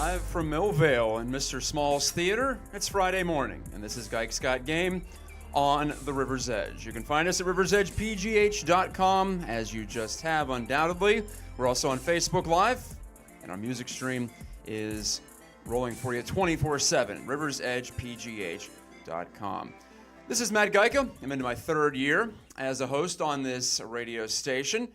Live from Millvale in Mr. Small's Theater. It's Friday morning, and this is Gike's Got Game on the River's Edge. You can find us at riversedgepgh.com, as you just have, undoubtedly. We're also on Facebook Live, and our music stream is rolling for you 24/7, riversedgepgh.com. This is Matt Gajka. I'm into my third year as a host on this radio station.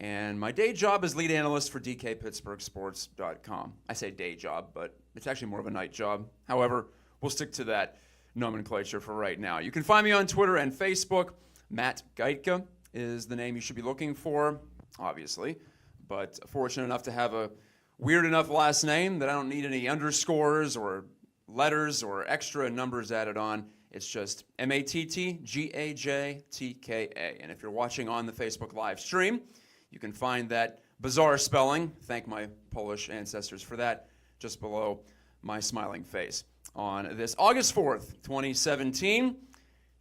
And my day job is lead analyst for DKPittsburghSports.com. I say day job, but it's actually more of a night job. However, we'll stick to that nomenclature for right now. You can find me on Twitter and Facebook. Matt Gajka is the name you should be looking for, obviously. But fortunate enough to have a weird enough last name that I don't need any underscores or letters or extra numbers added on. It's just MattGajtka. And if you're watching on the Facebook live stream, you can find that bizarre spelling, thank my Polish ancestors for that, just below my smiling face. On this August 4th, 2017,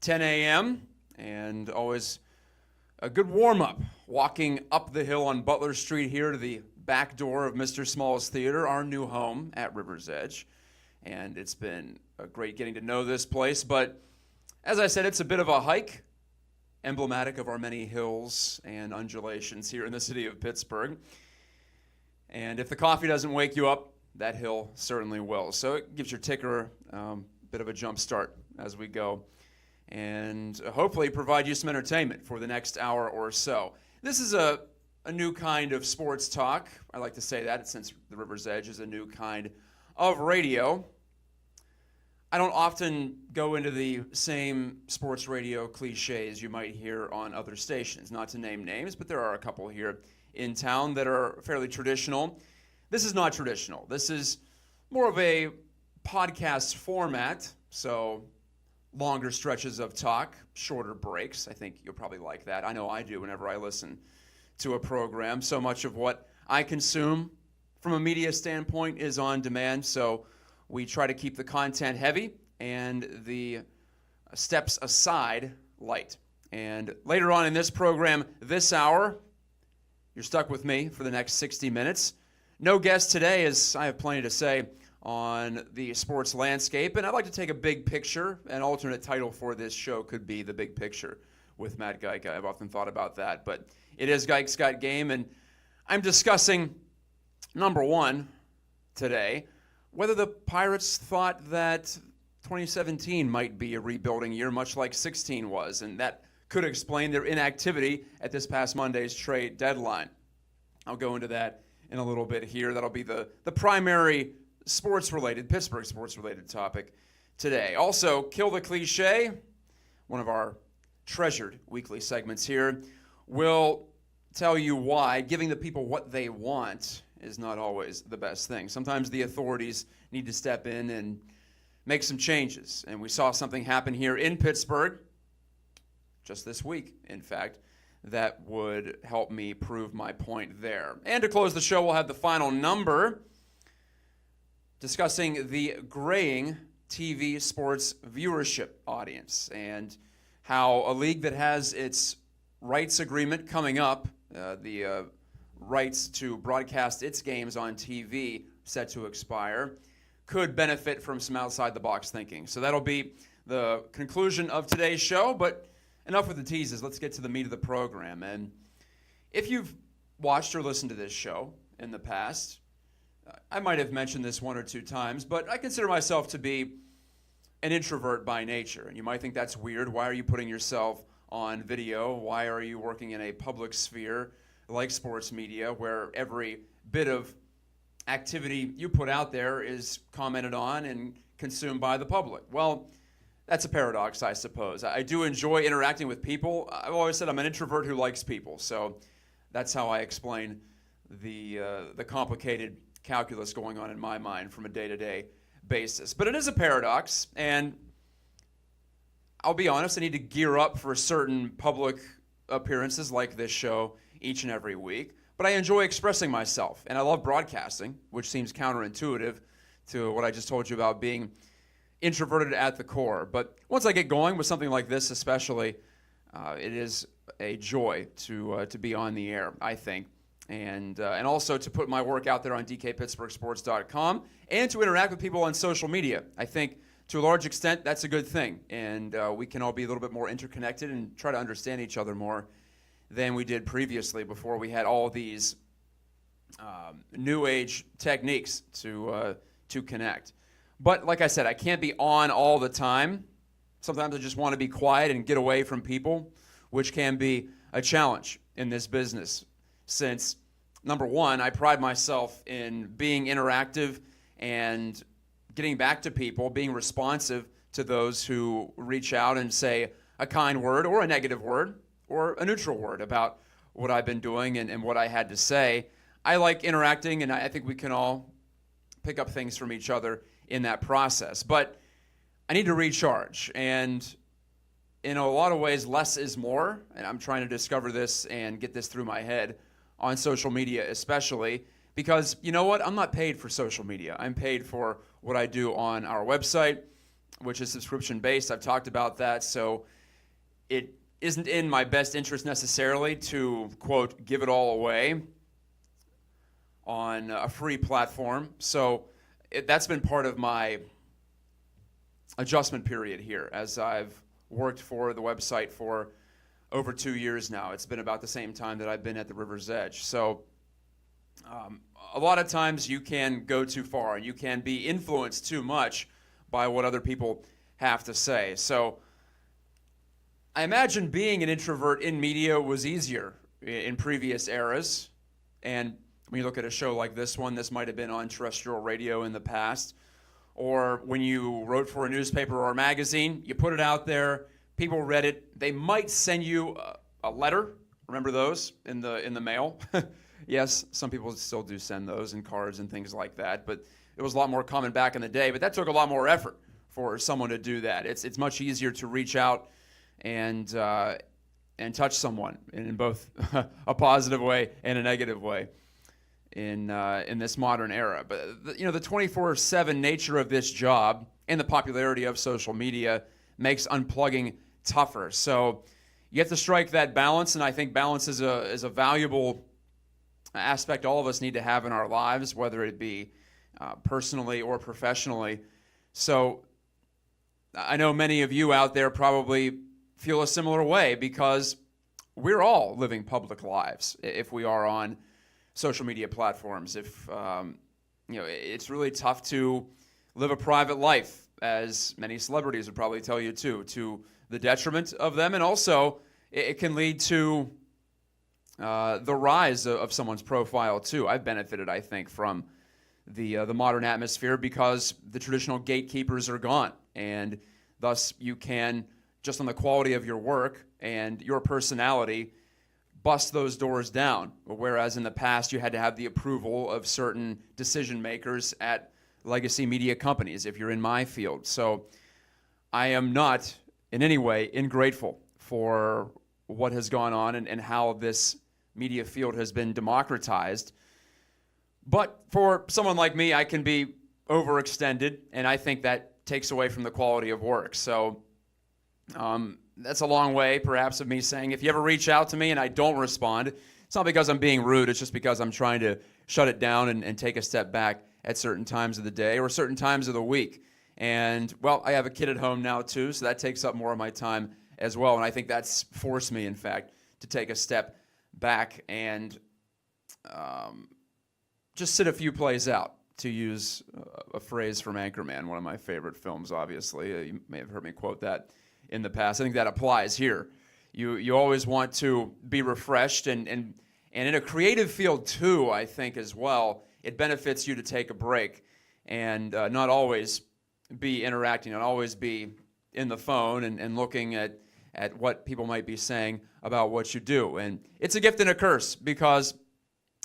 10 a.m., and always a good warm-up, walking up the hill on Butler Street here to the back door of Mr. Small's Theater, our new home at River's Edge. And it's been great getting to know this place, but as I said, it's a bit of a hike, emblematic of our many hills and undulations here in the city of Pittsburgh. And if the coffee doesn't wake you up, that hill certainly will. So it gives your ticker a bit of a jump start as we go, and hopefully provide you some entertainment for the next hour or so. This is a new kind of sports talk. I like to say that since the River's Edge is a new kind of radio. I don't often go into the same sports radio cliches you might hear on other stations, not to name names, but there are a couple here in town that are fairly traditional. This is not traditional. This is more of a podcast format, so longer stretches of talk, shorter breaks. I think you'll probably like that. I know I do whenever I listen to a program. So much of what I consume from a media standpoint is on demand, so we try to keep the content heavy and the steps aside light. And later on in this program, this hour, you're stuck with me for the next 60 minutes. No guest today, as I have plenty to say on the sports landscape. And I'd like to take a big picture. An alternate title for this show could be The Big Picture with Matt Gajka. I've often thought about that. But it is Gike's Got Game, and I'm discussing, number one, today, whether the Pirates thought that 2017 might be a rebuilding year, much like 16 was, and that could explain their inactivity at this past Monday's trade deadline. I'll go into that in a little bit here. That'll be the primary sports-related, Pittsburgh sports-related topic today. Also, Kill the Cliche, one of our treasured weekly segments here, will tell you why giving the people what they want is not always the best thing. Sometimes the authorities need to step in and make some changes. And we saw something happen here in Pittsburgh just this week, in fact, that would help me prove my point there. And to close the show, we'll have the final number discussing the graying TV sports viewership audience and how a league that has its rights agreement coming up, the rights to broadcast its games on TV set to expire, could benefit from some outside-the-box thinking. So that'll be the conclusion of today's show, but enough with the teases. Let's get to the meat of the program. And if you've watched or listened to this show in the past, I might have mentioned this one or two times, but I consider myself to be an introvert by nature. And you might think that's weird. Why are you putting yourself on video? Why are you working in a public sphere like sports media, where every bit of activity you put out there is commented on and consumed by the public? Well, that's a paradox, I suppose. I do enjoy interacting with people. I've always said I'm an introvert who likes people, so that's how I explain the complicated calculus going on in my mind from a day-to-day basis. But it is a paradox, and I'll be honest, I need to gear up for certain public appearances like this show each and every week. But I enjoy expressing myself, and I love broadcasting, which seems counterintuitive to what I just told you about being introverted at the core. But once I get going with something like this especially, it is a joy to be on the air, I think. and also to put my work out there on dkpittsburghsports.com and to interact with people on social media. I think to a large extent that's a good thing, and we can all be a little bit more interconnected and try to understand each other more than we did previously before we had all these new age techniques to connect. But like I said, I can't be on all the time. Sometimes I just want to be quiet and get away from people, which can be a challenge in this business since, number one, I pride myself in being interactive and getting back to people, being responsive to those who reach out and say a kind word or a negative word or a neutral word about what I've been doing and what I had to say. I like interacting, and I think we can all pick up things from each other in that process. But I need to recharge, and in a lot of ways, less is more, and I'm trying to discover this and get this through my head on social media especially, because you know what? I'm not paid for social media. I'm paid for what I do on our website, which is subscription-based. I've talked about that, so it isn't in my best interest necessarily to, quote, give it all away on a free platform. So that's been part of my adjustment period here as I've worked for the website for over 2 years now. It's been about the same time that I've been at the River's Edge. So a lot of times you can go too far and you can be influenced too much by what other people have to say. So I imagine being an introvert in media was easier in previous eras. And when you look at a show like this one, this might have been on terrestrial radio in the past. Or when you wrote for a newspaper or a magazine, you put it out there, people read it. They might send you a letter. Remember those in the mail? Yes, some people still do send those and cards and things like that, but it was a lot more common back in the day. But that took a lot more effort for someone to do that. It's much easier to reach out and touch someone in both a positive way and a negative way in this modern era. But the 24/7 nature of this job and the popularity of social media makes unplugging tougher. So you have to strike that balance, and I think balance is a valuable aspect all of us need to have in our lives, whether it be personally or professionally. So I know many of you out there probably feel a similar way because we're all living public lives if we are on social media platforms. If it's really tough to live a private life, as many celebrities would probably tell you too, to the detriment of them, and also it can lead to the rise of someone's profile too. I've benefited, I think, from the modern atmosphere because the traditional gatekeepers are gone, and thus you can, just on the quality of your work and your personality, bust those doors down. Whereas in the past you had to have the approval of certain decision makers at legacy media companies if you're in my field. So I am not in any way ingrateful for what has gone on and how this media field has been democratized. But for someone like me, I can be overextended, and I think that takes away from the quality of work. So that's a long way, perhaps, of me saying, if you ever reach out to me and I don't respond, it's not because I'm being rude, it's just because I'm trying to shut it down and take a step back at certain times of the day or certain times of the week. And, well, I have a kid at home now, too, so that takes up more of my time as well. And I think that's forced me, in fact, to take a step back and just sit a few plays out, to use a phrase from Anchorman, one of my favorite films, obviously. You may have heard me quote that in the past. I think that applies here. You always want to be refreshed, and in a creative field, too, I think, as well, it benefits you to take a break and not always be interacting, not always be in the phone and looking at what people might be saying about what you do. And it's a gift and a curse because,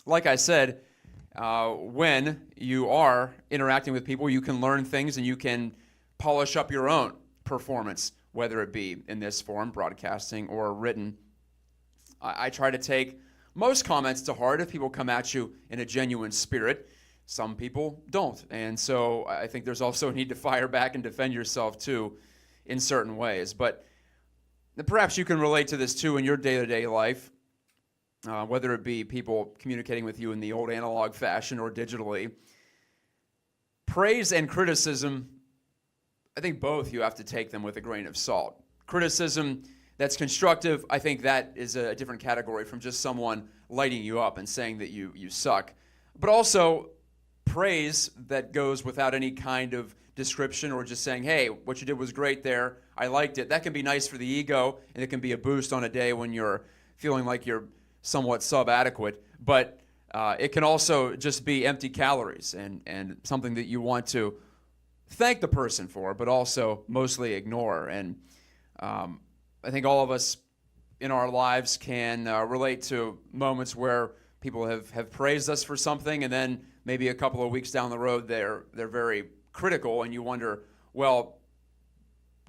like I said, when you are interacting with people, you can learn things and you can polish up your own performance, whether it be in this form, broadcasting, or written. I try to take most comments to heart if people come at you in a genuine spirit. Some people don't. And so I think there's also a need to fire back and defend yourself, too, in certain ways. But perhaps you can relate to this, too, in your day-to-day life. whether it be people communicating with you in the old analog fashion or digitally. Praise and criticism, I think both you have to take them with a grain of salt. Criticism that's constructive, I think that is a different category from just someone lighting you up and saying that you suck. But also praise that goes without any kind of description or just saying, hey, what you did was great there, I liked it. That can be nice for the ego, and it can be a boost on a day when you're feeling like you're somewhat subadequate. But it can also just be empty calories and something that you want to thank the person for, but also mostly ignore. And I think all of us in our lives can relate to moments where people have praised us for something, and then maybe a couple of weeks down the road they're very critical, and you wonder, well,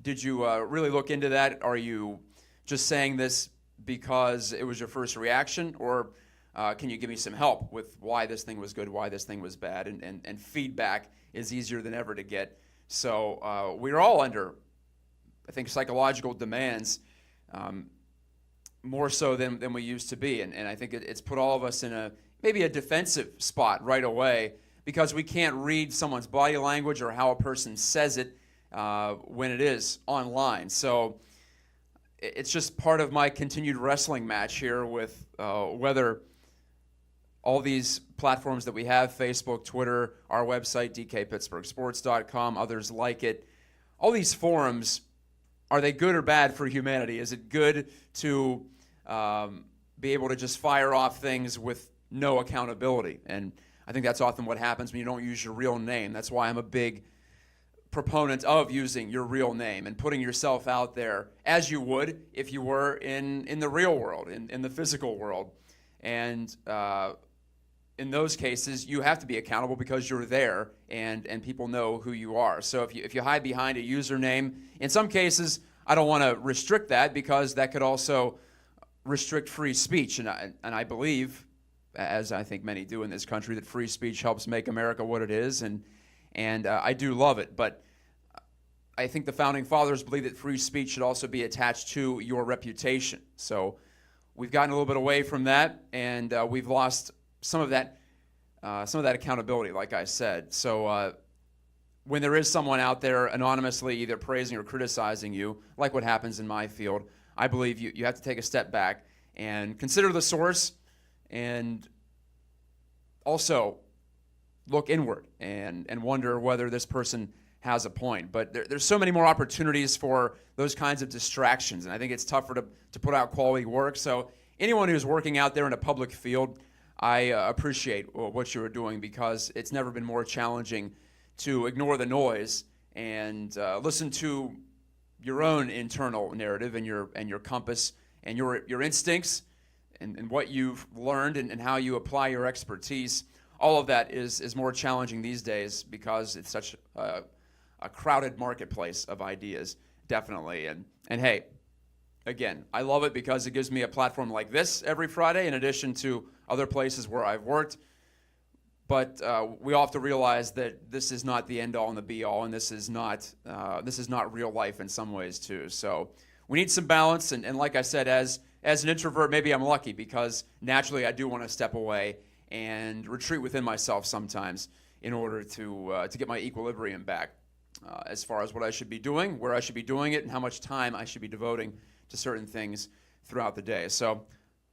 did you really look into that? Are you just saying this because it was your first reaction, or can you give me some help with why this thing was good, why this thing was bad? And feedback is easier than ever to get. So we're all under, I think, psychological demands, more so than we used to be. And I think it's put all of us in maybe a defensive spot right away, because we can't read someone's body language or how a person says it when it is online. So it's just part of my continued wrestling match here with whether all these platforms that we have, Facebook, Twitter, our website, dkpittsburghsports.com, others like it, all these forums, are they good or bad for humanity? Is it good to be able to just fire off things with no accountability? And I think that's often what happens when you don't use your real name. That's why I'm a big proponent of using your real name and putting yourself out there as you would if you were in the real world, in the physical world. And in those cases, you have to be accountable because you're there and people know who you are. So if you hide behind a username, in some cases, I don't want to restrict that because that could also restrict free speech. And I believe, as I think many do in this country, that free speech helps make America what it is. And I do love it. But I think the Founding Fathers believed that free speech should also be attached to your reputation. So we've gotten a little bit away from that, and we've lost some of that accountability, like I said. So when there is someone out there anonymously either praising or criticizing you, like what happens in my field, I believe you have to take a step back and consider the source, and also look inward and wonder whether this person has a point. But there's so many more opportunities for those kinds of distractions, and I think it's tougher to put out quality work. So anyone who's working out there in a public field, I appreciate what you're doing, because it's never been more challenging to ignore the noise and listen to your own internal narrative and your compass and your instincts and what you've learned and how you apply your expertise. All of that is more challenging these days because it's such a crowded marketplace of ideas, definitely. And hey, again, I love it because it gives me a platform like this every Friday, in addition to other places where I've worked. But we all have to realize that this is not the end-all and the be-all, and this is not real life in some ways too. So we need some balance. And like I said, as an introvert, maybe I'm lucky because naturally I do want to step away and retreat within myself sometimes in order to get my equilibrium back as far as what I should be doing, where I should be doing it, and how much time I should be devoting to certain things throughout the day. So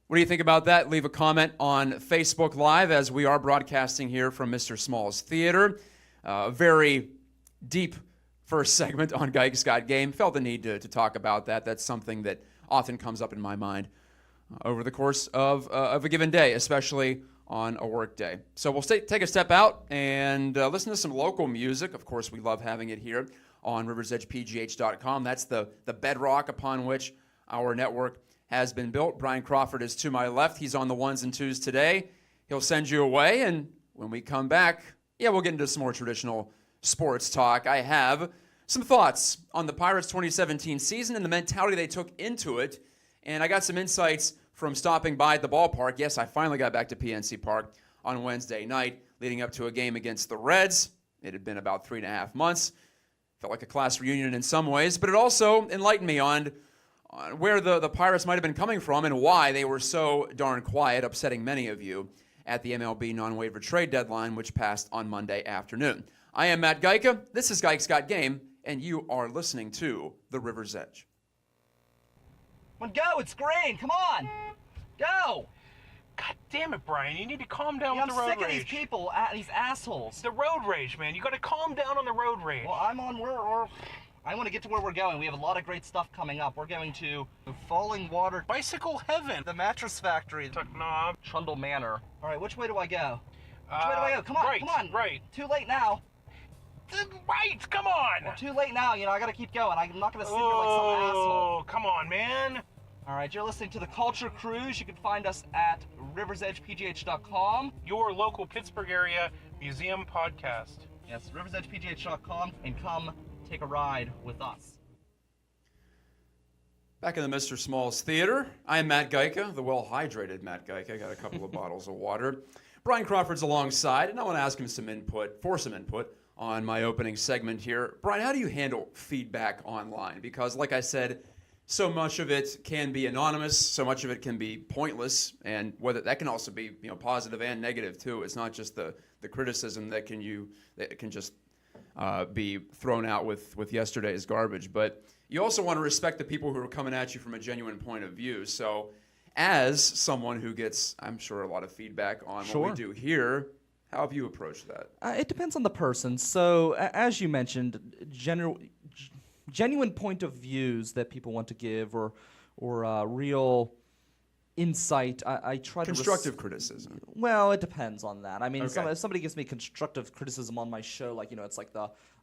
what do you think about that? Leave a comment on Facebook Live as we are broadcasting here from Mr. Small's Theater. Very deep first segment on Geigs Got Game. Felt the need to talk about that. That's something that often comes up in my mind over the course of a given day, especially on a work day. So we'll take a step out and listen to some local music. Of course, we love having it here on riversedgepgh.com. That's the bedrock upon which our network has been built. Brian Crawford is to my left. He's on the ones and twos today. He'll send you away, and when we come back, we'll get into some more traditional sports talk. I have some thoughts on the Pirates 2017 season and the mentality they took into it, and I got some insights from stopping by at the ballpark. Yes, I finally got back to PNC Park on Wednesday night, leading up to a game against the Reds. It had been about 3.5 months. Felt like a class reunion in some ways, but it also enlightened me on on where the Pirates might have been coming from and why they were so darn quiet, upsetting many of you at the MLB non-waiver trade deadline, which passed on Monday afternoon. I am Matt Geica. This is Geics Got Game, and you are listening to The River's Edge. Go, it's green. Come on. Go. God damn it, Brian. You need to calm down Yeah, with the road I'm sick rage. of these people, these assholes. The road rage, man. You got to calm down on the road rage. Well, I want to get to where we're going. We have a lot of great stuff coming up. We're going to Falling Water, Bicycle heaven. the Mattress Factory, Tuck Knob. Trundle Manor. All right, which way do I go? Which way do I go? Come on, right, come on. Right. Too late now. Right, come on. Well, too late now. I got to keep going. I'm not going to sit here like some asshole. Oh, come on, man. All right, you're listening to The Culture Cruise. You can find us at riversedgepgh.com. Your local Pittsburgh area museum podcast. Yes, riversedgepgh.com, and come take a ride with us. Back in the Mr. Smalls Theater, I am Matt Geica, the well-hydrated Matt Geica. I got a couple of bottles of water. Brian Crawford's alongside, and I want to ask him some input on my opening segment here. Brian, how do you handle feedback online? Because, like I said, so much of it can be anonymous, so much of it can be pointless, and whether that can also be positive and negative too. It's not just the criticism that can just be thrown out with yesterday's garbage, but you also want to respect the people who are coming at you from a genuine point of view. So, as someone who gets, I'm sure, a lot of feedback on what we do here, how have you approached that? It depends on the person. So, as you mentioned, genuine point of views that people want to give, or real insight. I try to constructive criticism. Well, it depends on that. I mean, Okay. if somebody gives me constructive criticism on my show, like it's like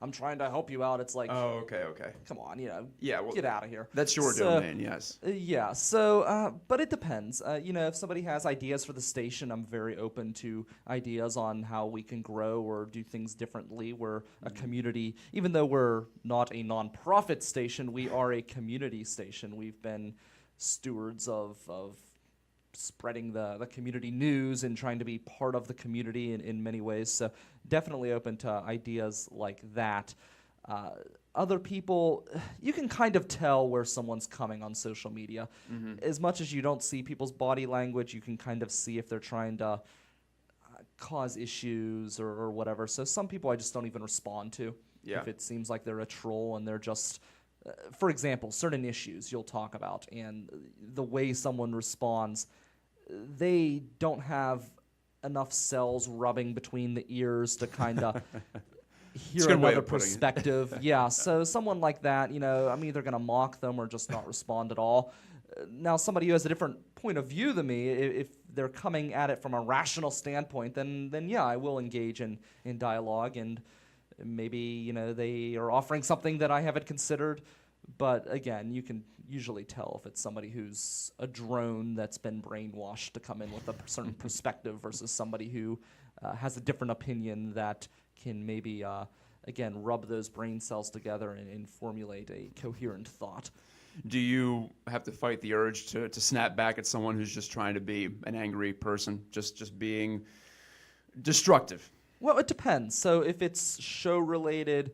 I'm trying to help you out. It's like, Oh, okay. come on, Yeah, well, get out of here. That's your domain, yes. Yeah. So, but it depends. If somebody has ideas for the station, I'm very open to ideas on how we can grow or do things differently. We're a community, even though we're not a nonprofit station, we are a community station. We've been stewards of spreading the community news and trying to be part of the community in many ways. So definitely open to ideas like that. Other people, you can kind of tell where someone's coming on social media. Mm-hmm. As much as you don't see people's body language, you can kind of see if they're trying to cause issues or whatever. So some people I just don't even respond to. Yeah. If it seems like they're a troll and they're just... for example, certain issues you'll talk about, and the way someone responds, they don't have enough cells rubbing between the ears to kind of hear good way another of putting it. perspective. Yeah, so someone like that, I'm either going to mock them or just not respond at all. Now, somebody who has a different point of view than me, if they're coming at it from a rational standpoint, then yeah, I will engage in dialogue, and maybe they are offering something that I haven't considered. But again, you can usually tell if it's somebody who's a drone that's been brainwashed to come in with a certain perspective versus somebody who has a different opinion that can maybe, again, rub those brain cells together and formulate a coherent thought. Do you have to fight the urge to snap back at someone who's just trying to be an angry person, just being destructive? Well, it depends. So if it's show-related,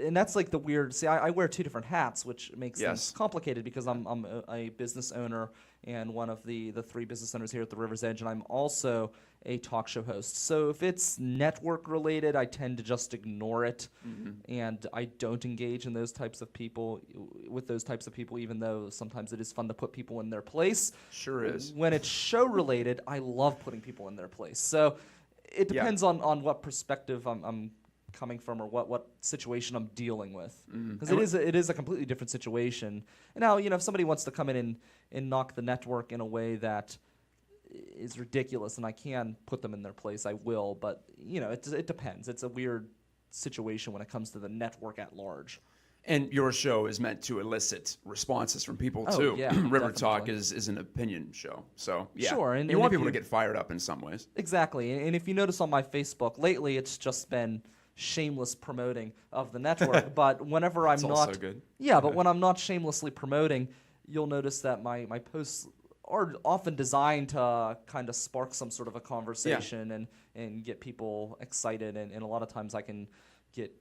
and that's like the weird... See, I wear two different hats, which makes things complicated because I'm a business owner and one of the three business owners here at the River's Edge, and I'm also a talk show host. So if it's network-related, I tend to just ignore it, and I don't engage in those types of people, even though sometimes it is fun to put people in their place. Sure is. When it's show-related, I love putting people in their place. So it depends on what perspective I'm coming from or what situation I'm dealing with. Because it is a completely different situation. And now, if somebody wants to come in and knock the network in a way that is ridiculous and I can put them in their place, I will. But, it depends. It's a weird situation when it comes to the network at large. And your show is meant to elicit responses from people, Oh, too. yeah, River definitely. Talk is an opinion show. So, yeah. Sure, and you want if people you- to get fired up in some ways. Exactly. And if you notice on my Facebook, lately it's just been shameless promoting of the network. But whenever I'm It's not... also good. Yeah, but when I'm not shamelessly promoting, you'll notice that my posts are often designed to kind of spark some sort of a conversation and get people excited. And a lot of times I can get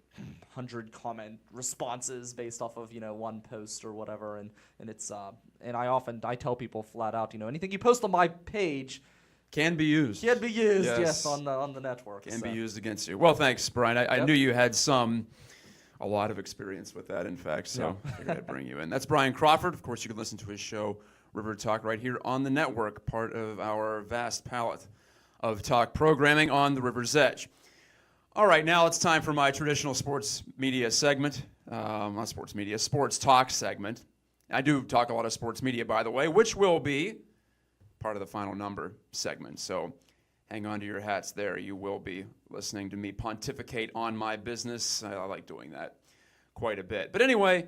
100 comment responses based off of one post or whatever, and it's and I tell people flat out, anything you post on my page Can be used. can be used, Yes. yes, on the network. Can so. be used against you. Well, thanks, Brian. I Yep. knew you had a lot of experience with that, in fact, so I figured I'd bring you in. That's Brian Crawford. Of course, you can listen to his show, River Talk, right here on the network, part of our vast palette of talk programming on the River's Edge. All right, now it's time for my traditional sports media segment. Not sports media, sports talk segment. I do talk a lot of sports media, by the way, which will be part of the final number segment. So hang on to your hats there. You will be listening to me pontificate on my business. I like doing that quite a bit. But anyway,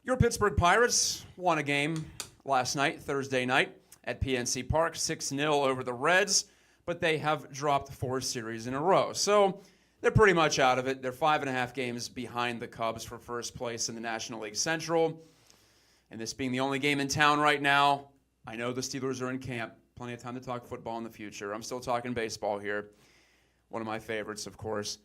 your Pittsburgh Pirates won a game last night, Thursday night, at PNC Park, 6-0 over the Reds, but they have dropped 4 series in a row. So they're pretty much out of it. They're 5.5 games behind the Cubs for first place in the National League Central. And this being the only game in town right now, I know the Steelers are in camp. Plenty of time to talk football in the future. I'm still talking baseball here. One of my favorites, of course.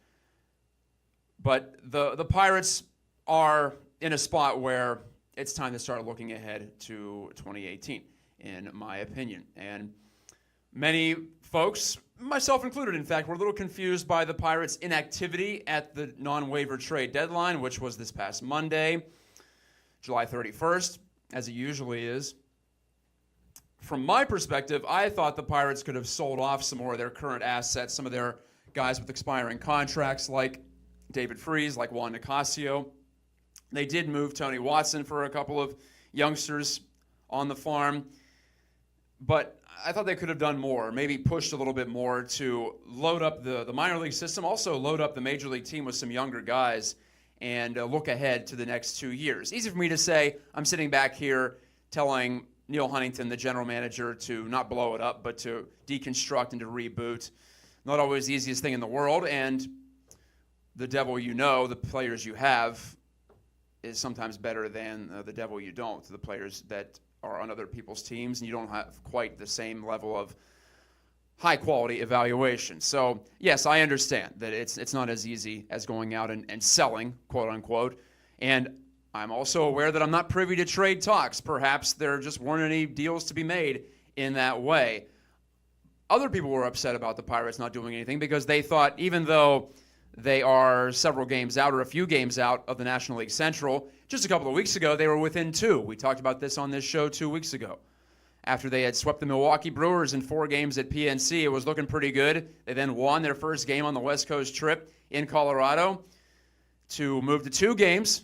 But the Pirates are in a spot where it's time to start looking ahead to 2018, in my opinion. And many folks, myself included, in fact, were a little confused by the Pirates' inactivity at the non-waiver trade deadline, which was this past Monday, July 31st, as it usually is. From my perspective, I thought the Pirates could have sold off some more of their current assets, some of their guys with expiring contracts like David Freese, like Juan Nicasio. They did move Tony Watson for a couple of youngsters on the farm, but I thought they could have done more, maybe pushed a little bit more to load up the minor league system, also load up the major league team with some younger guys and look ahead to the next 2 years. Easy for me to say. I'm sitting back here telling Neil Huntington, the general manager, to not blow it up, but to deconstruct and to reboot. Not always the easiest thing in the world, and the devil you know, the players you have, is sometimes better than the devil you don't, the players that are on other people's teams, and you don't have quite the same level of high-quality evaluation. So, yes, I understand that it's not as easy as going out and selling, quote-unquote, and I'm also aware that I'm not privy to trade talks. Perhaps there just weren't any deals to be made in that way. Other people were upset about the Pirates not doing anything because they thought, even though they are several games out or a few games out of the National League Central, just a couple of weeks ago, they were within 2. We talked about this on this show 2 weeks ago. After they had swept the Milwaukee Brewers in 4 games at PNC, it was looking pretty good. They then won their first game on the West Coast trip in Colorado to move to 2 games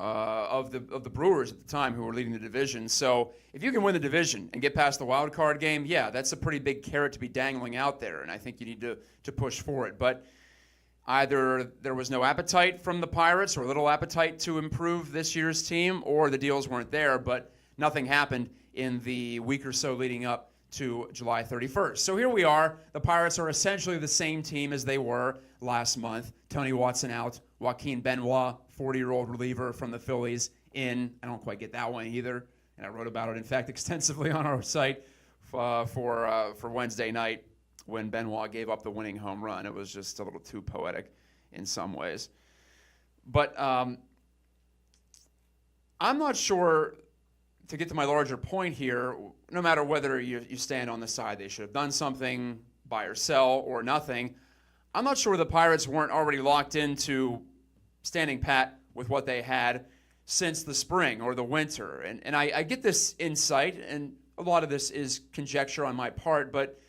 of the Brewers at the time, who were leading the division. So if you can win the division and get past the wild card game, yeah, that's a pretty big carrot to be dangling out there, and I think you need to push for it. But either there was no appetite from the Pirates or little appetite to improve this year's team, or the deals weren't there, but nothing happened in the week or so leading up to July 31st. So here we are. The Pirates are essentially the same team as they were last month. Tony Watson out. Joaquin Benoit, 40-year-old reliever from the Phillies, in. I don't quite get that one either, and I wrote about it, in fact, extensively on our site for Wednesday night when Benoit gave up the winning home run. It was just a little too poetic in some ways. But I'm not sure, to get to my larger point here, no matter whether you stand on the side they should have done something, buy or sell, or nothing, I'm not sure the Pirates weren't already locked into standing pat with what they had since the spring or the winter. And I get this insight, and a lot of this is conjecture on my part, but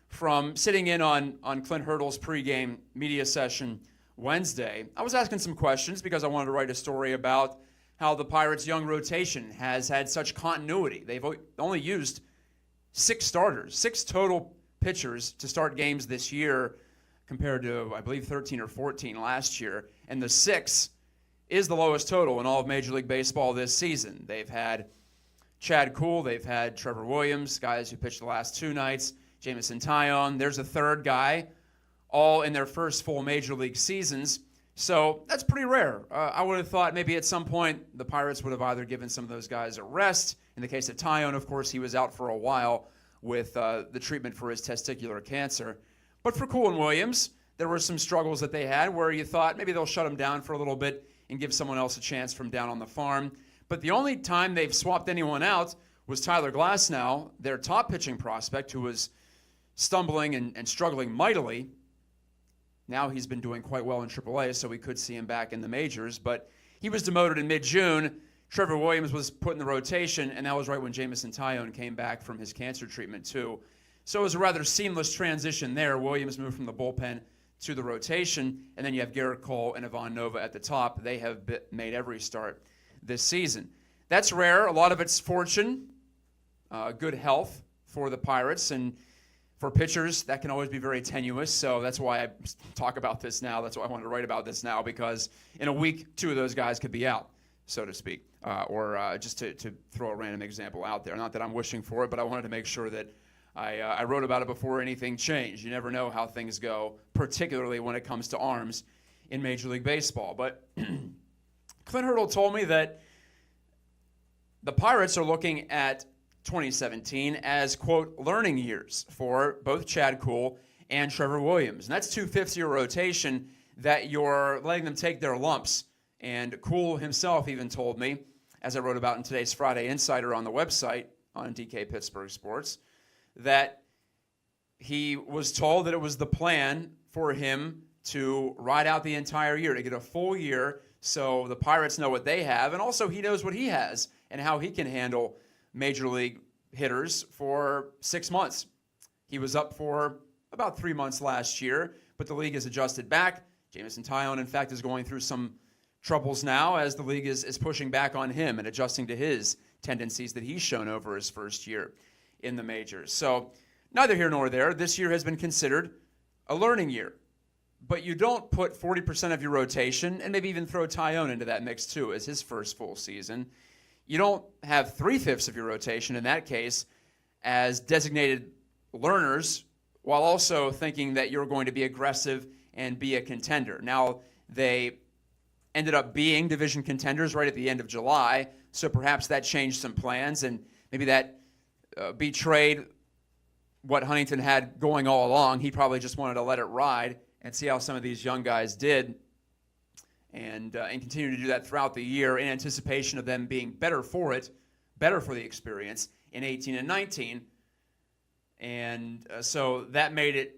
from sitting in on Clint Hurdle's pregame media session Wednesday, I was asking some questions because I wanted to write a story about how the Pirates' young rotation has had such continuity. They've only used 6 starters, 6 total pitchers to start games this year compared to, I believe, 13 or 14 last year. And the 6 is the lowest total in all of Major League Baseball this season. They've had Chad Kuhl, they've had Trevor Williams, guys who pitched the last 2 nights, Jameson Taillon. There's a 3rd guy, all in their first full Major League seasons. So that's pretty rare. I would have thought maybe at some point the Pirates would have either given some of those guys a rest. In the case of Taillon, of course, he was out for a while with the treatment for his testicular cancer. But for Kuhl and Williams, there were some struggles that they had where you thought maybe they'll shut him down for a little bit and give someone else a chance from down on the farm. But the only time they've swapped anyone out was Tyler Glasnow, their top pitching prospect, who was stumbling and struggling mightily. Now he's been doing quite well in AAA, so we could see him back in the majors. But he was demoted in mid-June. Trevor Williams was put in the rotation, and that was right when Jameson Taillon came back from his cancer treatment, too. So it was a rather seamless transition there. Williams moved from the bullpen to the rotation, and then you have Garrett Cole and Ivan Nova at the top. They have made every start this season. That's rare. A lot of it's fortune, good health for the Pirates, and for pitchers, that can always be very tenuous, so that's why I talk about this now. That's why I wanted to write about this now, because in a week, 2 of those guys could be out, so to speak, or just to throw a random example out there. Not that I'm wishing for it, but I wanted to make sure that I wrote about it before anything changed. You never know how things go, particularly when it comes to arms in Major League Baseball. But Clint Hurdle told me that the Pirates are looking at 2017 as, quote, learning years for both Chad Kuhl and Trevor Williams. And that's 2 fifths-year rotation that you're letting them take their lumps. And Kuhl himself even told me, as I wrote about in today's Friday Insider on the website on DK Pittsburgh Sports, that he was told that it was the plan for him to ride out the entire year, to get a full year, so the Pirates know what they have, and also he knows what he has and how he can handle Major League hitters for 6 months. He was up for about 3 months last year, but the league has adjusted back. Jameson Taillon, in fact, is going through some troubles now as the league is pushing back on him and adjusting to his tendencies that he's shown over his first year in the majors. So neither here nor there. This year has been considered a learning year. But you don't put 40% of your rotation, and maybe even throw Taillon into that mix too as his first full season. You don't have 3/5 of your rotation in that case as designated learners while also thinking that you're going to be aggressive and be a contender. Now, they ended up being division contenders right at the end of July, so perhaps that changed some plans, and maybe that betrayed what Huntington had going all along. He probably just wanted to let it ride and see how some of these young guys did, and continue to do that throughout the year in anticipation of them being better for it, better for the experience in 18 and 19. And so that made it,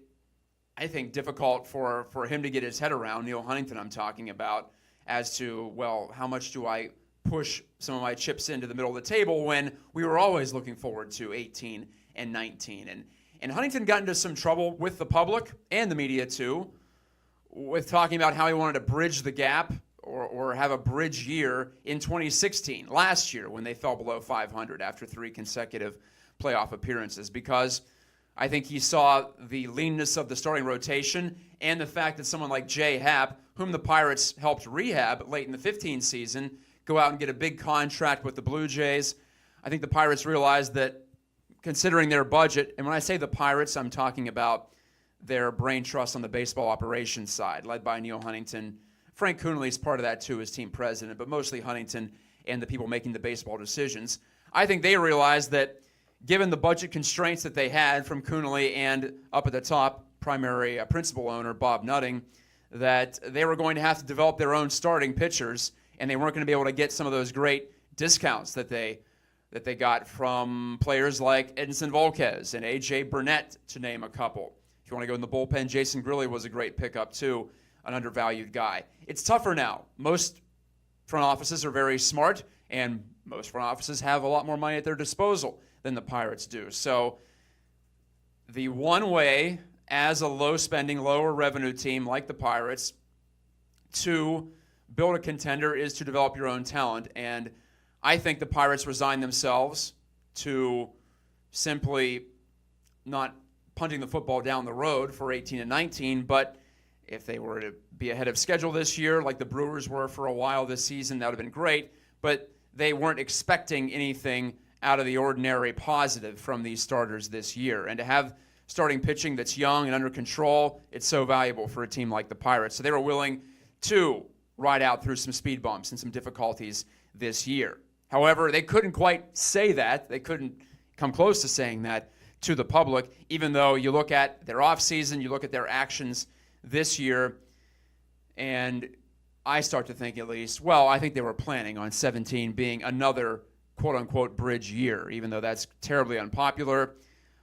I think, difficult for him to get his head around, Neil Huntington I'm talking about, as to, well, how much do I push some of my chips into the middle of the table when we were always looking forward to 18 and 19. And Huntington got into some trouble with the public and the media too, with talking about how he wanted to bridge the gap or have a bridge year in 2016, last year, when they fell below 500 after 3 consecutive playoff appearances, because I think he saw the leanness of the starting rotation and the fact that someone like Jay Happ, whom the Pirates helped rehab late in the 15 season, go out and get a big contract with the Blue Jays. I think the Pirates realized that, considering their budget, and when I say the Pirates, I'm talking about their brain trust on the baseball operations side, led by Neil Huntington. Frank Coonelly is part of that too, as team president, but mostly Huntington and the people making the baseball decisions. I think they realized that given the budget constraints that they had from Coonelly and up at the top, primary principal owner Bob Nutting, that they were going to have to develop their own starting pitchers, and they weren't going to be able to get some of those great discounts that they got from players like Edinson Volquez and A.J. Burnett, to name a couple. If you want to go in the bullpen, Jason Grilli was a great pickup too, an undervalued guy. It's tougher now. Most front offices are very smart, and most front offices have a lot more money at their disposal than the Pirates do. So the one way, as a low-spending, lower-revenue team like the Pirates, to build a contender is to develop your own talent. And I think the Pirates resigned themselves to simply not punting the football down the road for 18 and 19, but if they were to be ahead of schedule this year, like the Brewers were for a while this season, that would have been great, but they weren't expecting anything out of the ordinary positive from these starters this year. And to have starting pitching that's young and under control, it's so valuable for a team like the Pirates. So they were willing to ride out through some speed bumps and some difficulties this year. However, they couldn't quite say that. They couldn't come close to saying that to the public, even though you look at their offseason, you look at their actions this year, and I start to think at least, well, I think they were planning on 17 being another quote-unquote bridge year, even though that's terribly unpopular.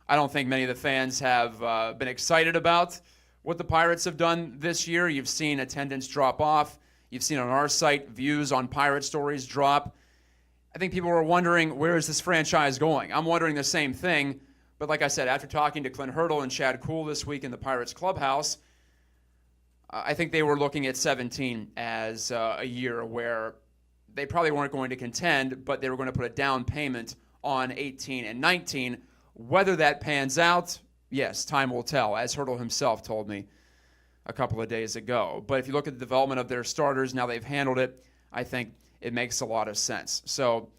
I don't think many of the fans have been excited about what the Pirates have done this year. You've seen attendance drop off. You've seen on our site views on Pirate Stories drop. I think people were wondering, where is this franchise going? I'm wondering the same thing. But like I said, after talking to Clint Hurdle and Chad Kuhl this week in the Pirates clubhouse, I think they were looking at 17 as a year where they probably weren't going to contend, but they were going to put a down payment on 18 and 19. Whether that pans out, yes, time will tell, as Hurdle himself told me a couple of days ago. But if you look at the development of their starters, now they've handled it, I think it makes a lot of sense. So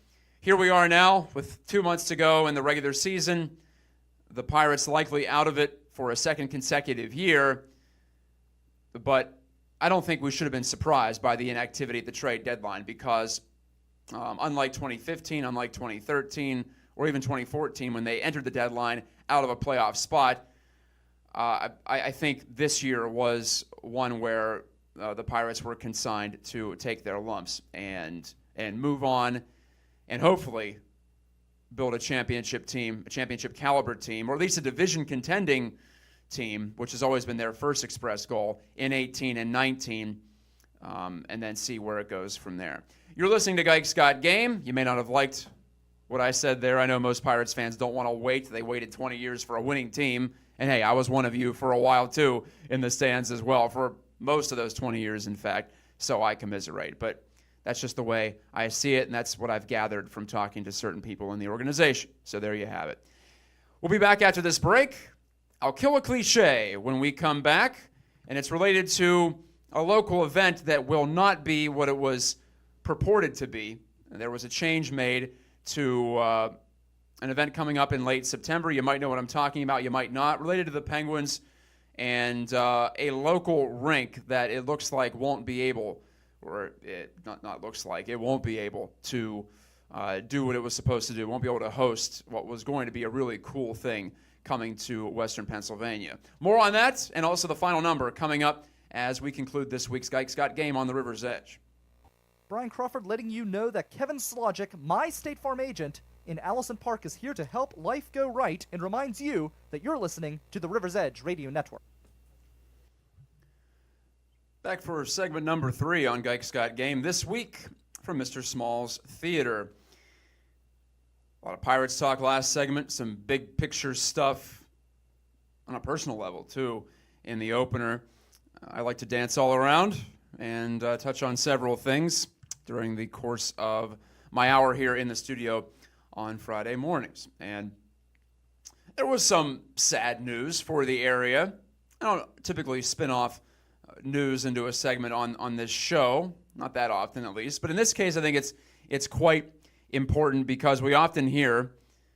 here we are now with 2 months to go in the regular season. The Pirates likely out of it for a second consecutive year. But I don't think we should have been surprised by the inactivity at the trade deadline because unlike 2015, unlike 2013, or even 2014 when they entered the deadline out of a playoff spot, I think this year was one where the Pirates were consigned to take their lumps and move on and hopefully build a championship team, a championship caliber team, or at least a division contending team, which has always been their first express goal in 18 and 19, and then see where it goes from there. You're listening to Geiks Got Game. You may not have liked what I said there. I know most Pirates fans don't want to wait. They waited 20 years for a winning team. And hey, I was one of you for a while too in the stands as well, for most of those 20 years, in fact. So I commiserate. But that's just the way I see it, and that's what I've gathered from talking to certain people in the organization. So there you have it. We'll be back after this break. I'll kill a cliche when we come back, and it's related to a local event that will not be what it was purported to be. There was a change made to an event coming up in late September. You might know what I'm talking about. You might not. Related to the Penguins and a local rink that it looks like won't be able, or it not looks like, it won't be able to do what it was supposed to do. It won't be able to host what was going to be a really cool thing coming to Western Pennsylvania. More on that, and also the final number coming up as we conclude this week's Geiks Got Game on the River's Edge. Brian Crawford letting you know that Kevin Slogic, my State Farm agent in Allison Park, is here to help life go right and reminds you that you're listening to the River's Edge Radio Network. Back for segment number 3 on Geiks Got Game this week from Mr. Small's Theater. A lot of Pirates talk last segment, some big picture stuff on a personal level too in the opener. I like to dance all around and touch on several things during the course of my hour here in the studio on Friday mornings. And there was some sad news for the area. I don't typically spin off news into a segment on this show, not that often at least, but in this case I think it's quite important because we often hear,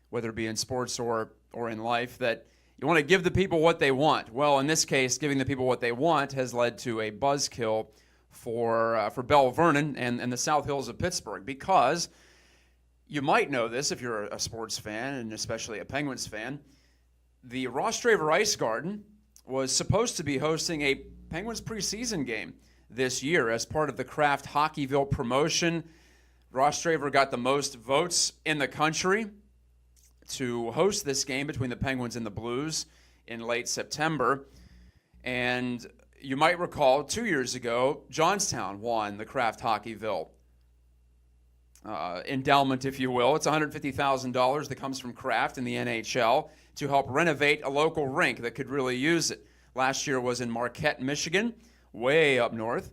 whether it be in sports or in life, that you want to give the people what they want. Well, in this case, giving the people what they want has led to a buzzkill for Belle Vernon and the South Hills of Pittsburgh, because you might know this if you're a sports fan, and especially a Penguins fan. The Ross Draver Ice Garden was supposed to be hosting a Penguins preseason game this year as part of the Kraft Hockeyville promotion. Ross Draver got the most votes in the country to host this game between the Penguins and the Blues in late September. And you might recall 2 years ago, Johnstown won the Kraft Hockeyville endowment, if you will. It's $150,000 that comes from Kraft and the NHL to help renovate a local rink that could really use it. Last year was in Marquette, Michigan, way up north.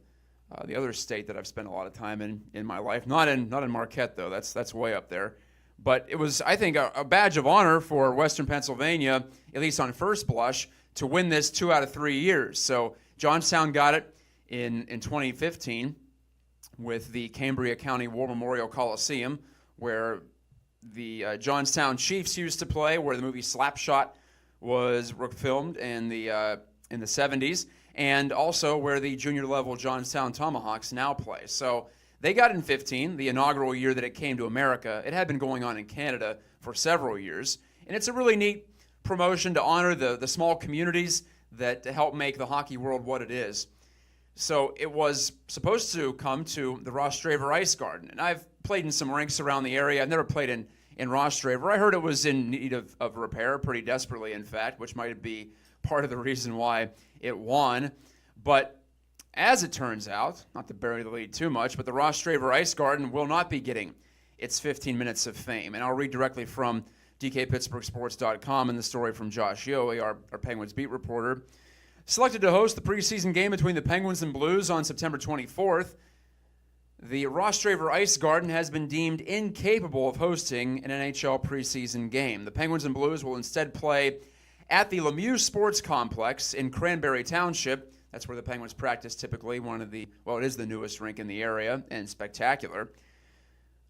The other state that I've spent a lot of time in my life. Not in Marquette, though. That's way up there. But it was, I think, a badge of honor for Western Pennsylvania, at least on first blush, to win this 2 out of 3 years. So Johnstown got it in 2015 with the Cambria County War Memorial Coliseum, where the Johnstown Chiefs used to play, where the movie Slapshot was filmed in the 70s, and also where the junior level Johnstown Tomahawks now play. So they got it in 15, the inaugural year that it came to America. It had been going on in Canada for several years, and it's a really neat promotion to honor the small communities that help make the hockey world what it is. So it was supposed to come to the Rostraver Ice Garden. And I've played in some rinks around the area. I've never played in Rostraver. I heard it was in need of repair, pretty desperately, in fact, which might be part of the reason why it won. But as it turns out, not to bury the lead too much, but the Rostraver Ice Garden will not be getting its 15 minutes of fame. And I'll read directly from DKPittsburghSports.com and the story from Josh Yohe, our Penguins beat reporter. Selected to host the preseason game between the Penguins and Blues on September 24th, the Rostraver Ice Garden has been deemed incapable of hosting an NHL preseason game. The Penguins and Blues will instead play at the Lemieux Sports Complex in Cranberry Township. That's where the Penguins practice typically, it is the newest rink in the area and spectacular.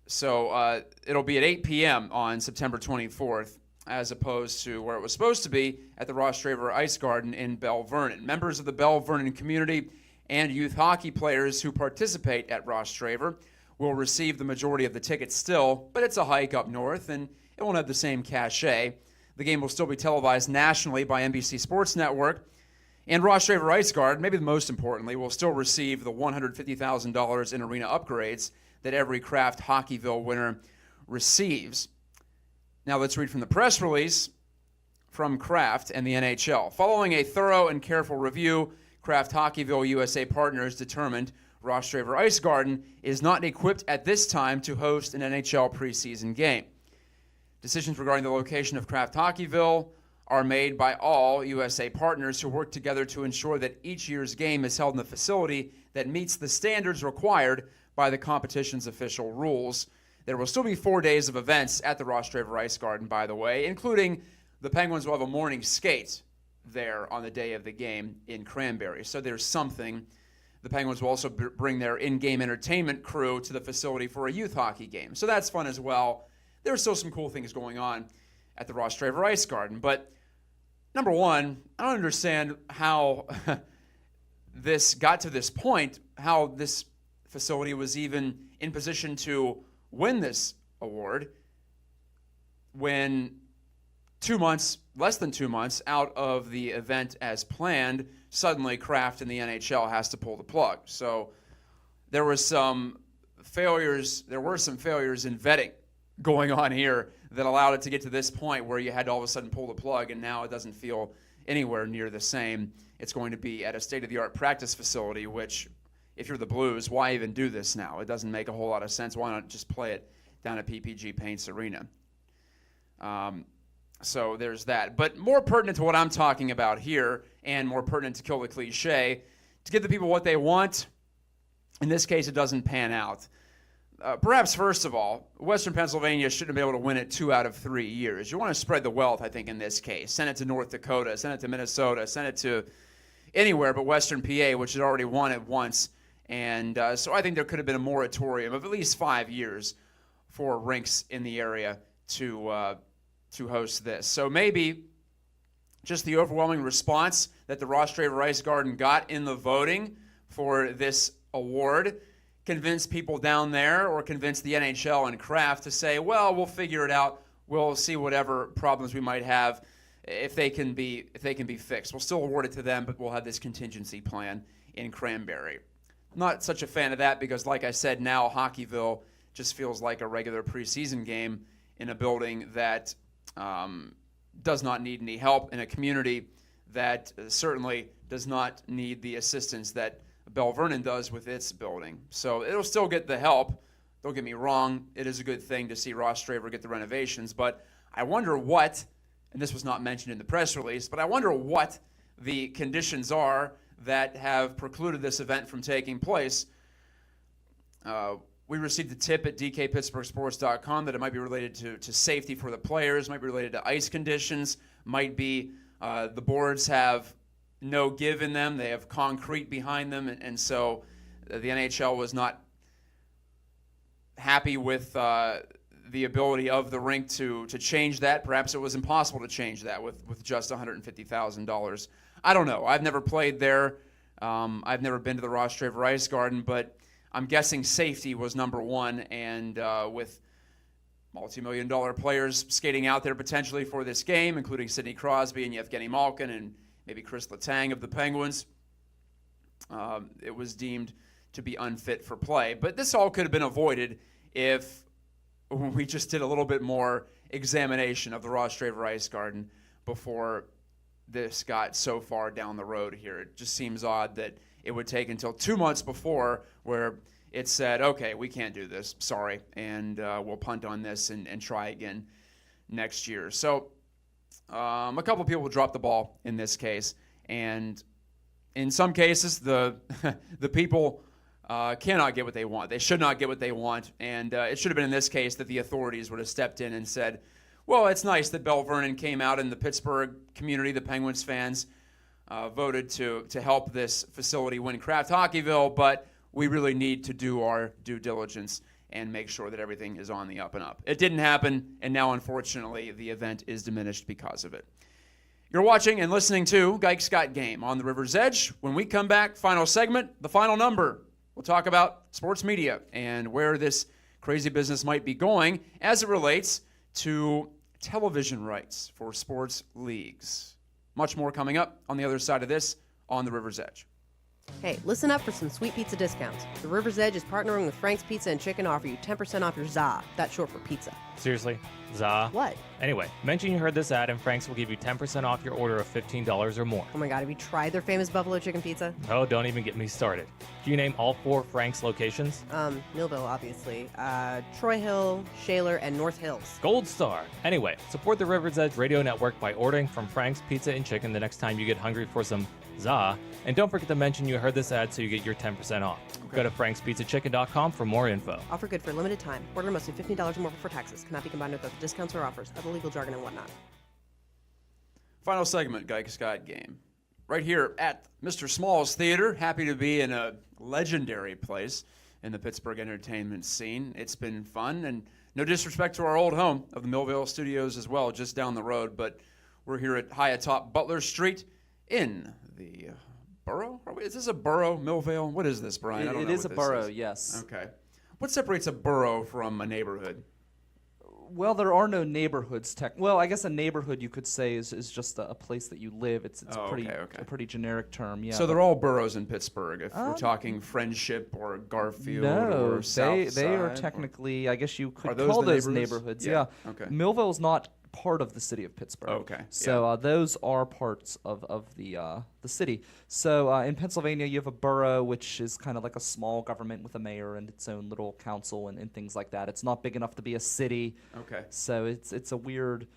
So it'll be at 8 p.m. on September 24th, as opposed to where it was supposed to be at the Rostraver Ice Garden in Belle Vernon. Members of the Belle Vernon community and youth hockey players who participate at Rostraver will receive the majority of the tickets still, but it's a hike up north, and it won't have the same cachet. The game will still be televised nationally by NBC Sports Network, and Rostraver Ice Garden, maybe the most importantly, will still receive the $150,000 in arena upgrades that every Kraft Hockeyville winner receives. Now let's read from the press release from Kraft and the NHL. Following a thorough and careful review, Kraft Hockeyville USA partners determined Rostraver Ice Garden is not equipped at this time to host an NHL preseason game. Decisions regarding the location of Kraft Hockeyville are made by all USA partners who work together to ensure that each year's game is held in a facility that meets the standards required by the competition's official rules. There will still be 4 days of events at the Rostraver Ice Garden, by the way, including the Penguins will have a morning skate there on the day of the game in Cranberry. So there's something. The Penguins will also bring their in-game entertainment crew to the facility for a youth hockey game. So that's fun as well. There's still some cool things going on at the Rostraver Ice Garden. But number one, I don't understand how this got to this point, how this facility was even in position to win this award when less than 2 months out of the event as planned, suddenly Kraft and the NHL has to pull the plug. So there were some failures in vetting going on here that allowed it to get to this point where you had to all of a sudden pull the plug, and now it doesn't feel anywhere near the same. It's going to be at a state-of-the-art practice facility, which, if you're the Blues, why even do this now? It doesn't make a whole lot of sense. Why not just play it down at PPG Paints Arena? So there's that. But more pertinent to what I'm talking about here, and more pertinent to kill the cliche, to give the people what they want, in this case it doesn't pan out. Perhaps first of all, Western Pennsylvania shouldn't be able to win it 2 out of 3 years. You want to spread the wealth, I think, in this case. Send it to North Dakota, send it to Minnesota, send it to anywhere but Western PA, which had already won it once. And so I think there could have been a moratorium of at least 5 years for rinks in the area to host this. So maybe just the overwhelming response that the Rostraver Ice Garden got in the voting for this award convince people down there, or convince the NHL and Kraft to say, well, we'll figure it out. We'll see whatever problems we might have if they can be fixed. We'll still award it to them, but we'll have this contingency plan in Cranberry. I'm not such a fan of that because, like I said, now Hockeyville just feels like a regular preseason game in a building that does not need any help, in a community that certainly does not need the assistance that Belle Vernon does with its building. So it'll still get the help. Don't get me wrong. It is a good thing to see Rostraver get the renovations, but I wonder what, and this was not mentioned in the press release, but I wonder what the conditions are that have precluded this event from taking place. We received a tip at DKPittsburghSports.com that it might be related to safety for the players, might be related to ice conditions, might be the boards have no give in them. They have concrete behind them, and so the NHL was not happy with the ability of the rink to change that. Perhaps it was impossible to change that with just $150,000. I don't know. I've never played there. I've never been to the Rostraver Ice Garden, but I'm guessing safety was number one, and with multi-million-dollar players skating out there potentially for this game, including Sidney Crosby and Yevgeny Malkin and maybe Chris Letang of the Penguins. It was deemed to be unfit for play. But this all could have been avoided if we just did a little bit more examination of the Ross Draver Ice Garden before this got so far down the road here. It just seems odd that it would take until 2 months before where it said, okay, we can't do this, sorry, and we'll punt on this and try again next year. So a couple people dropped the ball in this case, and in some cases, the people cannot get what they want. They should not get what they want, and it should have been in this case that the authorities would have stepped in and said, well, it's nice that Bell Vernon came out in the Pittsburgh community, the Penguins fans voted to help this facility win Kraft Hockeyville, but we really need to do our due diligence and make sure that everything is on the up and up. It didn't happen, and now, unfortunately, the event is diminished because of it. You're watching and listening to Geiks Got Game on the River's Edge. When we come back, final segment, the final number. We'll talk about sports media and where this crazy business might be going as it relates to television rights for sports leagues. Much more coming up on the other side of this on the River's Edge. Hey, listen up for some sweet pizza discounts. The River's Edge is partnering with Frank's Pizza and Chicken to offer you 10% off your ZA. That's short for pizza. Seriously? ZA? What? Anyway, mention you heard this ad and Frank's will give you 10% off your order of $15 or more. Oh my god, have you tried their famous buffalo chicken pizza? Oh, don't even get me started. Can you name all 4 Frank's locations? Millville, obviously. Troy Hill, Shaler, and North Hills. Gold Star. Anyway, support the River's Edge Radio Network by ordering from Frank's Pizza and Chicken the next time you get hungry for some ZA. And don't forget to mention you heard this ad so you get your 10% off. Go to frankspizzachicken.com for more info. Offer good for a limited time. Order mostly $15 or more before taxes. Cannot be combined with other discounts or offers. Other legal jargon and whatnot. Final segment, Geiks Got Game. Right here at Mr. Small's Theater. Happy to be in a legendary place in the Pittsburgh entertainment scene. It's been fun, and no disrespect to our old home of the Millville Studios as well, just down the road, but we're here at high atop Butler Street in the borough? Is this a borough, Millvale? What is this, Brian? I don't It know is a what this borough, is. yes. Okay. What separates a borough from a neighborhood? Well, there are no neighborhoods. Well, I guess a neighborhood you could say is just a place that you live. It's Oh, pretty okay. a pretty generic term. Yeah. So they're all boroughs in Pittsburgh. If we're Um, talking Friendship or Garfield no, or South they are Side, technically, I guess you Are could those call the those neighborhoods? neighborhoods. Yeah, okay. Millville's not part of the city of Pittsburgh. Okay, So those are parts of the city. So in Pennsylvania, you have a borough, which is kind of like a small government with a mayor and its own little council and things like that. It's not big enough to be a city. Okay. So it's a weird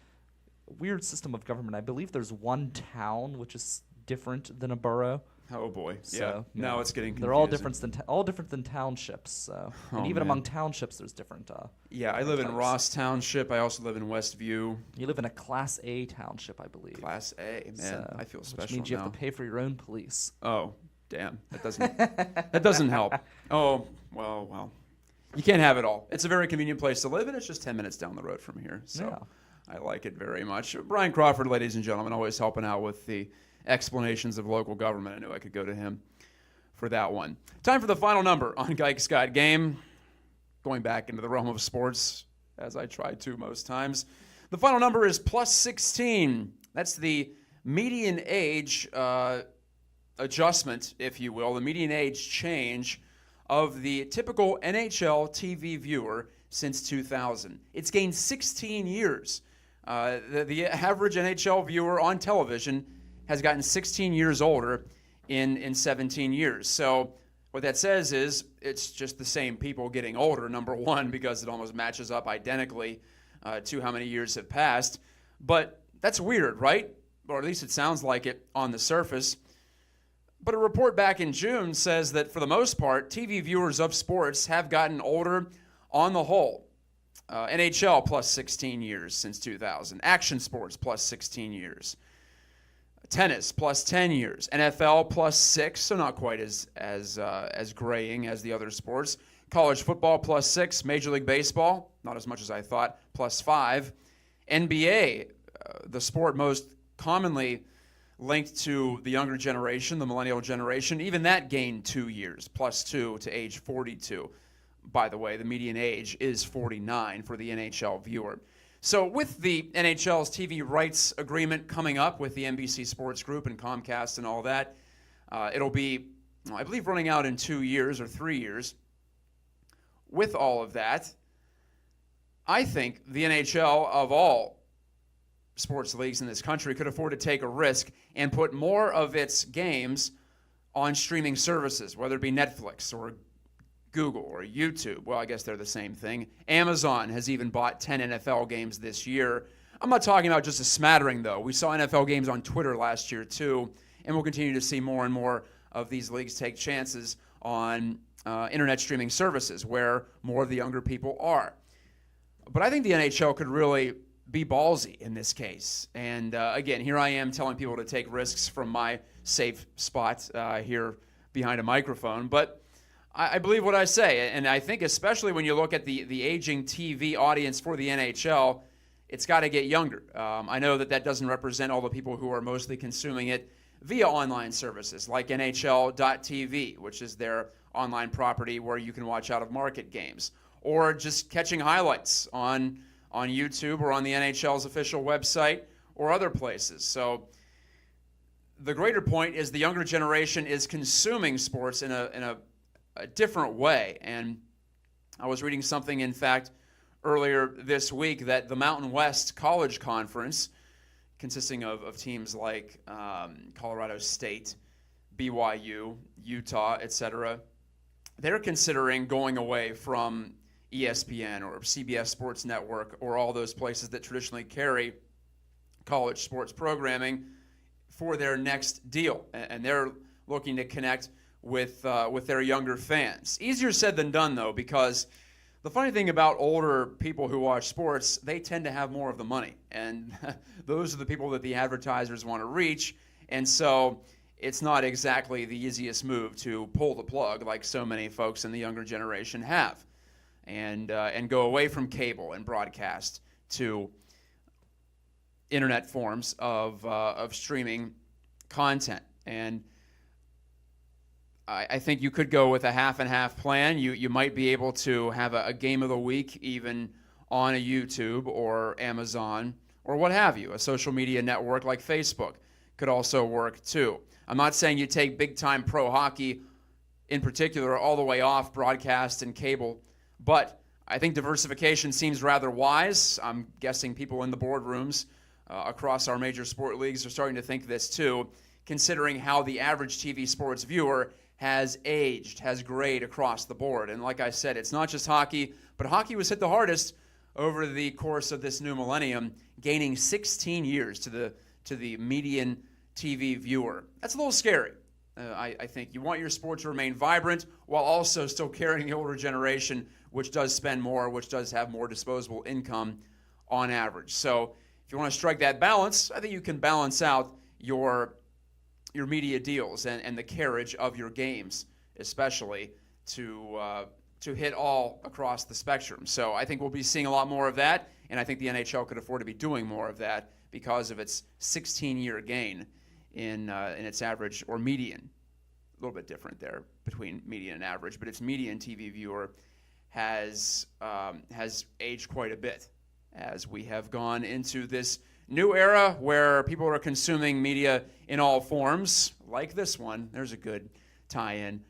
system of government. I believe there's one town which is different than a borough. Oh boy. So, yeah. Now it's getting confusing. They're all different than townships. So, and Oh, even man. among townships, there's different. Yeah, I live in types. Ross Township. I also live in Westview. You live in a Class A township, I believe. Class A. Man, So, I feel which special means you now. have to pay for your own police. Oh, damn. That doesn't help. Oh, well. You can't have it all. It's a very convenient place to live, and it's just 10 minutes down the road from here. So I like it very much. Brian Crawford, ladies and gentlemen, always helping out with the explanations of local government. I knew I could go to him for that one. Time for the final number on Geiks Got Game. Going back into the realm of sports, as I try to most times. The final number is plus 16. That's the median age adjustment, if you will, the median age change of the typical NHL TV viewer since 2000. It's gained 16 years. The average NHL viewer on television has gotten 16 years older in 17 years. So what that says is it's just the same people getting older, number one, because it almost matches up identically to how many years have passed. But that's weird, right? Or at least it sounds like it on the surface. But a report back in June says that for the most part, TV viewers of sports have gotten older on the whole. NHL plus 16 years since 2000. Action sports plus 16 years. Tennis plus 10 years. NFL plus 6, so not quite as graying as the other sports. College football plus 6. Major League Baseball, not as much as I thought, plus 5. NBA, the sport most commonly linked to the younger generation, the millennial generation, even that gained 2 years, plus 2 to age 42. By the way, the median age is 49 for the NHL viewer. So with the NHL's TV rights agreement coming up with the NBC Sports Group and Comcast and all that, it'll be, I believe, running out in 2 years or 3 years. With all of that, I think the NHL, of all sports leagues in this country, could afford to take a risk and put more of its games on streaming services, whether it be Netflix or Google or YouTube. Well, I guess they're the same thing. Amazon has even bought 10 NFL games this year. I'm not talking about just a smattering, though. We saw NFL games on Twitter last year, too, and we'll continue to see more and more of these leagues take chances on internet streaming services where more of the younger people are. But I think the NHL could really be ballsy in this case. And again, here I am telling people to take risks from my safe spot here behind a microphone. But I believe what I say. And I think especially when you look at the aging TV audience for the NHL, it's got to get younger. I know that doesn't represent all the people who are mostly consuming it via online services like NHL.tv, which is their online property where you can watch out-of-market games, or just catching highlights on YouTube or on the NHL's official website or other places. So the greater point is the younger generation is consuming sports in a different way. And I was reading something, in fact, earlier this week that the Mountain West College Conference, consisting of teams like Colorado State, BYU, Utah, etc., they're considering going away from ESPN or CBS Sports Network or all those places that traditionally carry college sports programming for their next deal. And they're looking to connect with their younger fans. Easier said than done, though, because the funny thing about older people who watch sports, they tend to have more of the money. And those are the people that the advertisers want to reach. And so it's not exactly the easiest move to pull the plug like so many folks in the younger generation have and go away from cable and broadcast to internet forms of streaming content. And I think you could go with a half and half plan. You might be able to have a game of the week even on a YouTube or Amazon or what have you. A social media network like Facebook could also work too. I'm not saying you take big-time pro hockey in particular all the way off broadcast and cable, but I think diversification seems rather wise. I'm guessing people in the boardrooms across our major sport leagues are starting to think this too, considering how the average TV sports viewer has aged, has grayed across the board. And like I said, it's not just hockey, but hockey was hit the hardest over the course of this new millennium, gaining 16 years to the median TV viewer. That's a little scary. I think you want your sport to remain vibrant while also still carrying the older generation, which does spend more, which does have more disposable income on average. So if you want to strike that balance, I think you can balance out your media deals and the carriage of your games, especially to hit all across the spectrum. So I think we'll be seeing a lot more of that, and I think the NHL could afford to be doing more of that because of its 16-year gain in its average or median. A little bit different there between median and average, but its median TV viewer has aged quite a bit as we have gone into this new era where people are consuming media in all forms, like this one. There's a good tie-in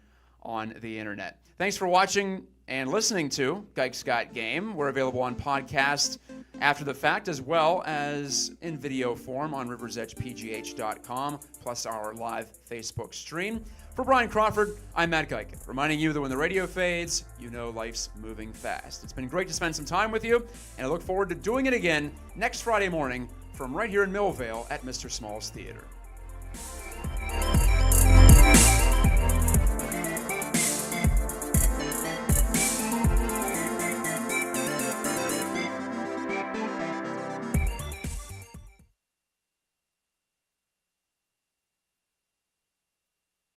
on the internet. Thanks for watching and listening to Gike's Got Game. We're available on podcast after the fact as well as in video form on riversedgepgh.com, plus our live Facebook stream. For Brian Crawford, I'm Matt Geiken, reminding you that when the radio fades, you know life's moving fast. It's been great to spend some time with you, and I look forward to doing it again next Friday morning from right here in Millvale at Mr. Small's Theater.